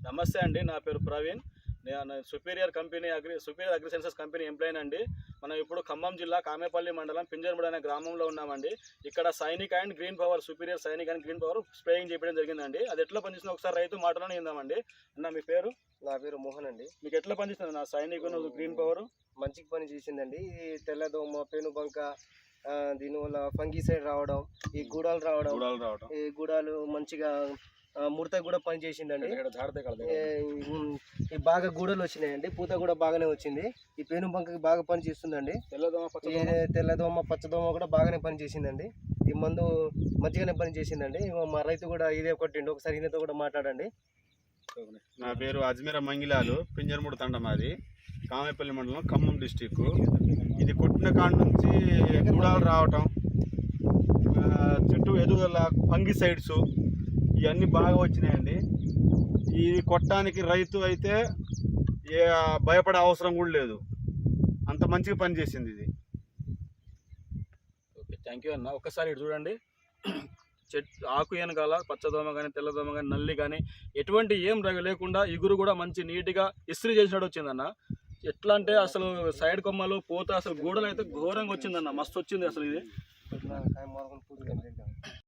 నమస్తే అండి, నా పేరు ప్రవీణ్. నేను సుపీరియర్ అగ్రిసెన్సెస్ కంపెనీ ఎంప్లాయీ అండి. మనం ఇప్పుడు ఖమ్మం జిల్లా కామేపల్లి మండలం పింజర్ముడి అనే గ్రామంలో ఉన్నామండి. ఇక్కడ Sainik and green power, superior Sainik and green power spraying చేయడం జరిగిందండి. అది ఎట్లా పనిచేస్తుందో ఒకసారి రైతు మాటలోనే ఇందామండి. అన్న, మీ పేరు? నా పేరు మోహన్ అండి. మీకు ఎట్లా పనిచేస్తుంది నా సైనిక్ గ్రీన్ పవర్? మంచిగా పని చేసిందండి. ఈ తెల్లదోమ, పెనుబంక, దీనివల్ల ఫంగిసైడ్ రావడం, ఈ గూడాలు రావడం, ఈ గూడాలు మంచిగా ముడత కూడా పని చేసిందండి. ఈ బాగా గూడలు వచ్చినాయండి, పూత కూడా బాగానే వచ్చింది. ఈ పెనుబంకకి బాగా పని చేస్తుందండి. తెల్లదోమ, పచ్చదోమ కూడా బాగానే పని చేసిందండి. ఈ మందు మంచిగానే పని చేసిందండి. మా రైతు కూడా ఇదే కొట్టిండు. ఒకసారి ఈయనతో కూడా మాట్లాడండి. నా పేరు అజ్మీరా మంగిలాలు, పింజర్ముడి తండ మాది, కామేపల్లి మండలం, ఖమ్మం డిస్టిక్. ఇది కొట్టిన కాడ నుంచి గూడాలు రావటం, చుట్టూ ఎదుగుదల, ఫంగిసైడ్స్ ఇవన్నీ బాగా వచ్చినాయండి. ఇది కొట్టడానికి రైతు అయితే భయపడే అవసరం కూడా లేదు, అంత మంచిగా పనిచేసింది ఇది. ఓకే, థ్యాంక్ యూ అన్న. ఒక్కసారి ఇటు చూడండి. ఆకు వెనకాల పచ్చదోమ కానీ, తెల్లదోమ కానీ, నల్లి కానీ ఎటువంటి ఏం లేకుండా ఇగురు కూడా మంచి నీట్గా ఇస్త్రీ చేసినట్టు వచ్చిందన్న. ఎట్లా అంటే అసలు సైడ్ కొమ్మలు పోత, అసలు గూడలు అయితే ఘోరంగా వచ్చిందన్న, మస్తు వచ్చింది అసలు ఇది.